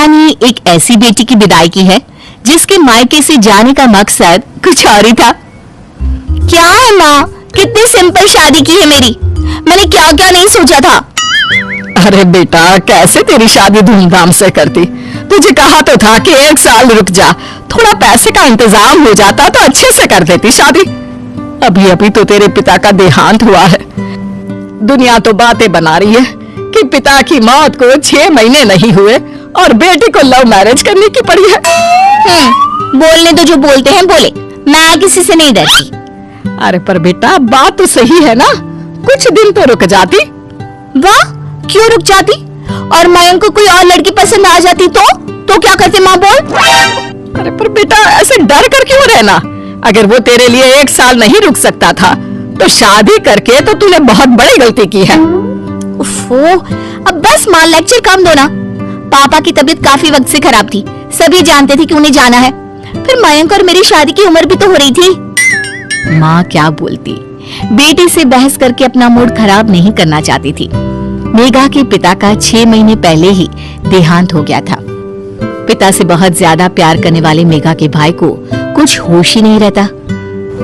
कहानी एक ऐसी बेटी की विदाई की है जिसके मायके से जाने का मकसद कुछ और ही था। क्या है माँ, कितनी सिंपल शादी की है मेरी। मैंने क्या क्या नहीं सोचा था। अरे बेटा, कैसे तेरी शादी धूमधाम से करती। तुझे कहा तो था कि 1 साल रुक जा, थोड़ा पैसे का इंतजाम हो जाता तो अच्छे से कर देती शादी। अभी अभी तो तेरे पिता का देहांत हुआ है। दुनिया तो बातें बना रही है कि पिता की मौत को 6 महीने नहीं हुए और बेटी को लव मैरिज करने की पड़ी है। बोलने तो जो बोलते हैं बोले, मैं किसी से नहीं डरती। अरे पर बेटा, बात तो सही है ना, कुछ दिन तो रुक जाती। वाह, क्यों रुक जाती? और मयंक को कोई और लड़की पसंद आ जाती तो क्या करते माँ, बोल। अरे पर बेटा, ऐसे डर कर क्यों रहना। अगर वो तेरे लिए 1 साल नहीं रुक सकता था तो शादी करके तो तूने बहुत बड़ी गलती की है। उफ़ो, अब बस माँ, लेक्चर कम दो ना। पापा की तबीयत काफी वक्त से खराब थी, सभी जानते थे कि उन्हें जाना है। फिर मयंक और मेरी शादी की उम्र भी तो हो रही थी। माँ क्या बोलती, बेटे से बहस करके अपना मूड खराब नहीं करना चाहती थी। मेघा के पिता का 6 महीने पहले ही देहांत हो गया था। पिता से बहुत ज्यादा प्यार करने वाले मेघा के भाई को कुछ होश ही नहीं रहता।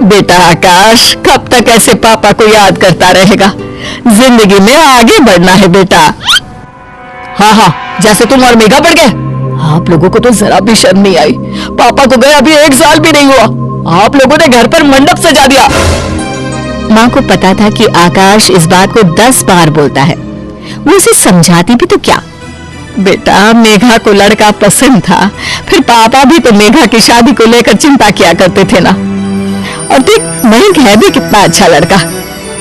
बेटा आकाश, कब तक ऐसे पापा को याद करता रहेगा। जिंदगी में आगे बढ़ना है बेटा। हाँ, जैसे तुम और मेघा बढ़ गए, आप लोगों को तो जरा भी शर्म नहीं आई। पापा को गए अभी 1 साल भी नहीं हुआ, आप लोगों ने घर पर मंडप सजा दिया। माँ को पता था कि आकाश इस बात को 10 बार बोलता है, वो उसे समझाती भी तो क्या। बेटा, मेघा को लड़का पसंद था, फिर पापा भी तो मेघा की शादी को लेकर चिंता किया करते थे ना। और देख, मयंक है भी कितना अच्छा लड़का,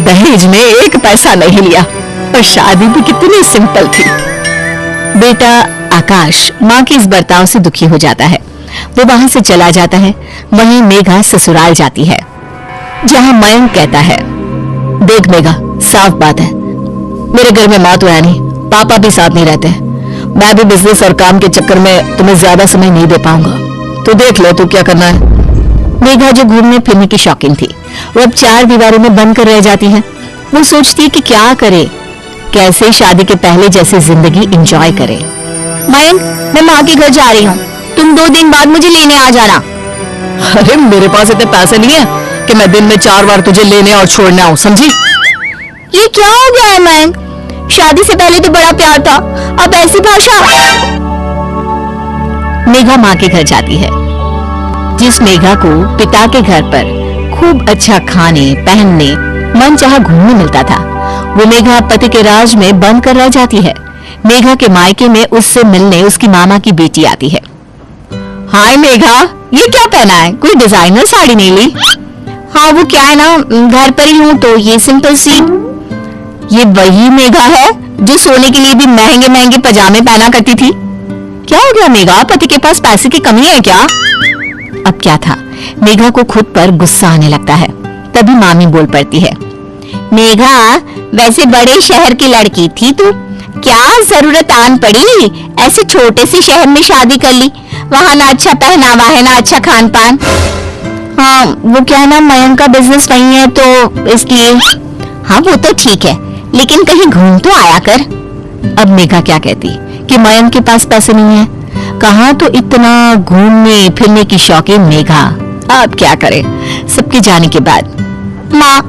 दहेज में 1 पैसा नहीं लिया और शादी भी कितनी सिंपल थी। बेटा आकाश माँ के इस बर्ताव से दुखी हो जाता है। वो वहां से चला जाता है। वहीं मेघा ससुराल जाती है, जहां मयंक कहता है, देख मेघा, साफ बात है, मेरे घर में माँ तो है नहीं, पापा भी साथ नहीं रहते। मैं भी बिजनेस और काम के चक्कर में तुम्हें ज्यादा समय नहीं दे पाऊंगा, तो देख लो तू क्या करना है। मेघा जो घूमने फिरने की शौकीन थी, वो अब 4 दीवारों में बंद कर रह जाती है। वो सोचती है कि क्या करे, कैसे शादी के पहले जैसे जिंदगी एंजॉय करे। मयंक, मैं माँ के घर जा रही हूँ, तुम 2 दिन बाद मुझे लेने आ जाना। अरे मेरे पास इतने पैसे नहीं है कि मैं दिन में 4 बार तुझे लेने और छोड़ने आऊँ, समझी। ये क्या हो गया है मयंक, शादी से पहले तो बड़ा प्यार था, अब ऐसी भाषा। मेघा माँ के घर जाती है। जिस मेघा को पिता के घर पर खूब अच्छा खाने पहनने मनचाहा घूमने मिलता था, वो मेघा पति के राज में बंद कर रह जाती है। मेघा के मायके में उससे मिलने उसकी मामा की बेटी आती है। हाय मेघा, ये क्या पहना है, कोई डिजाइनर साड़ी नहीं ली? हाँ वो क्या है ना, घर पर ही हूँ तो ये सिंपल सी। ये वही मेघा है जो सोने के लिए भी महंगे महंगे पजामे पहना करती थी। क्या हो गया मेघा, पति के पास पैसे की कमी है क्या? अब क्या था, मेघा को खुद पर गुस्सा आने लगता है। तभी मामी बोल पड़ती है, मेघा वैसे बड़े शहर की लड़की थी तू, क्या जरूरत आन पड़ी ऐसे छोटे से शहर में शादी कर ली, वहाँ ना अच्छा पहनावा है ना अच्छा खान पान। हाँ वो क्या है ना, मयंक का बिजनेस नहीं है तो इसलिए। हाँ वो तो ठीक है, लेकिन कहीं घूम तो आया कर। अब मेघा क्या कहती कि मयंक के पास पैसे नहीं है, कहाँ तो इतना घूमने फिरने की शौकीन मेघा। अब क्या करे सबके जाने के बाद। माँ,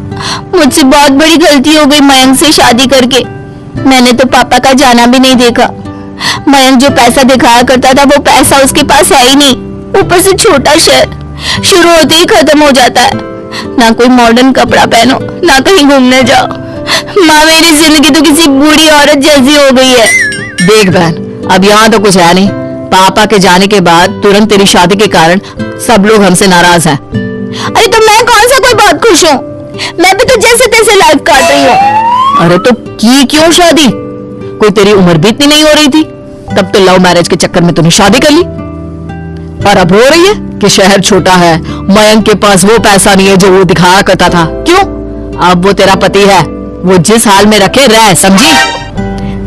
मुझसे बहुत बड़ी गलती हो गई मयंक से शादी करके। मैंने तो पापा का जाना भी नहीं देखा। मयंक जो पैसा दिखाया करता था वो पैसा उसके पास है ही नहीं, ऊपर से छोटा शहर, शुरू होते ही खत्म हो जाता है। ना कोई मॉडर्न कपड़ा पहनो ना कहीं घूमने जाओ। माँ, मेरी जिंदगी तो किसी बूढ़ी औरत जैसी हो गई है। देख बहन, अब यहाँ तो कुछ है नहीं। पापा के जाने के बाद तुरंत तेरी शादी के कारण सब लोग हमसे नाराज हैं। अरे तो मैं कौन सा कोई बहुत खुश हूँ, मैं भी तो जैसे तैसे लाइफ काट रही हूँ। अरे तो की क्यों शादी, कोई तेरी उम्र भी इतनी नहीं हो रही थी, तब तो लव मैरिज के चक्कर में तूने शादी कर ली। और अब हो रही है कि शहर छोटा है, मयंक के पास वो पैसा नहीं है जो वो दिखाया करता था। क्यों? अब वो तेरा पति है, वो जिस हाल में रखे रह, समझी।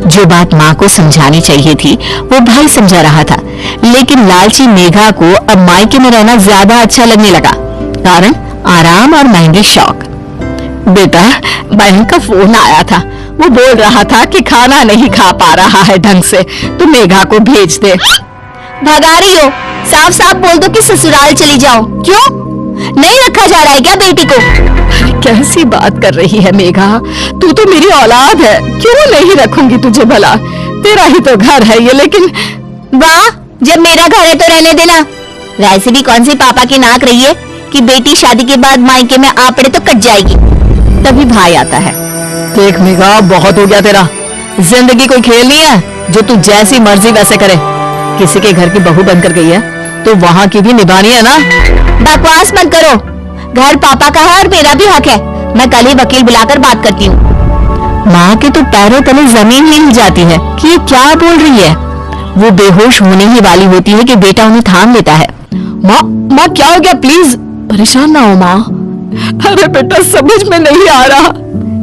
जो बात माँ को समझानी चाहिए थी वो भाई समझा रहा था, लेकिन लालची मेघा को अब मायके में रहना ज्यादा अच्छा लगने लगा, कारण आराम और महंगे शौक। बेटा, बहन का फोन आया था, वो बोल रहा था कि खाना नहीं खा पा रहा है ढंग से, तो मेघा को भेज दे। भगा रही हो? साफ साफ बोल दो कि ससुराल चली जाओ। क्यों नहीं रखा जा रहा है क्या बेटी को? अरे कैसी बात कर रही है मेघा, तू तो मेरी औलाद है, क्यों नहीं रखूंगी तुझे भला, तेरा ही तो घर है ये। लेकिन वाह, जब मेरा घर है तो रहने देना। वैसे भी कौन सी पापा की नाक रही है कि बेटी शादी के बाद मायके में आ पड़े तो कट जाएगी। तभी भाई आता है। देख मेघा, बहुत हो गया तेरा, जिंदगी कोई खेल नहीं है जो तू जैसी मर्जी वैसे करे। किसी के घर की बहू बनकर गई है तो वहां की भी निभानी है ना। बकवास मत करो, घर पापा का है और मेरा भी हक है। मैं कल ही वकील बुलाकर बात करती हूँ। माँ के तो पैरों तले जमीन ही हिल जाती है कि ये क्या बोल रही है। वो बेहोश होने ही वाली होती है कि बेटा उन्हें थाम लेता है। माँ माँ क्या हो गया, प्लीज परेशान ना हो माँ। अरे बेटा समझ में नहीं आ रहा,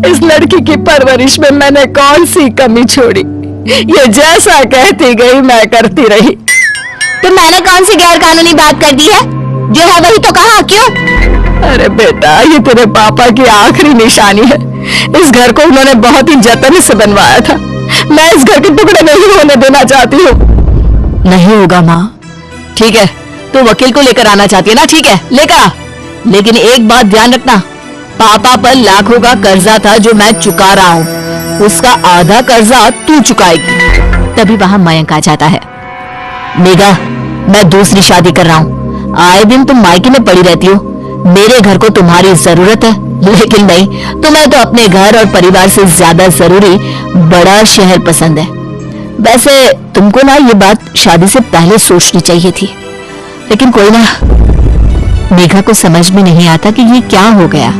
इस लड़की की परवरिश में मैंने कौन सी कमी छोड़ी। ये जैसा कहती गई मैं करती रही। तो मैंने कौन सी गैर कानूनी बात कर दी है? जो है वही तो कहा। क्यों? अरे बेटा, ये तेरे पापा की आखिरी निशानी है। इस घर को उन्होंने बहुत ही जतन से बनवाया था। मैं इस घर के टुकड़े नहीं होने देना चाहती हूँ। नहीं होगा माँ। ठीक है, तू वकील को लेकर आना चाहती है ना, ठीक है लेकर आ। लेकिन एक बात ध्यान रखना, पापा पर लाखों का कर्जा था जो मैं चुका रहा हूँ, उसका आधा कर्जा तू चुकाएगी। तभी वहां मयंक आ जाता है। मेघा, मैं दूसरी शादी कर रहा हूँ। आए दिन तुम मायके में पड़ी रहती हो, मेरे घर को तुम्हारी जरूरत है। लेकिन नहीं, तुम्हें तो अपने घर और परिवार से ज्यादा जरूरी बड़ा शहर पसंद है। वैसे तुमको ना ये बात शादी से पहले सोचनी चाहिए थी, लेकिन कोई ना। मेघा को समझ में नहीं आता कि ये क्या हो गया।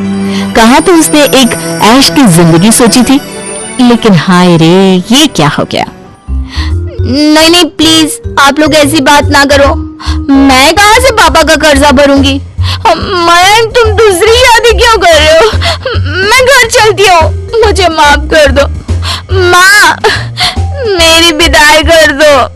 कहा तो उसने एक ऐश की जिंदगी सोची थी, लेकिन हाय रे, ये क्या हो गया। नहीं नहीं प्लीज, आप लोग ऐसी बात ना करो। मैं कहाँ से पापा का कर्जा भरूंगी? मयंक, तुम दूसरी शादी क्यों कर रहे हो? मैं घर चलती हूँ, मुझे माफ कर दो। माँ, मेरी विदाई कर दो।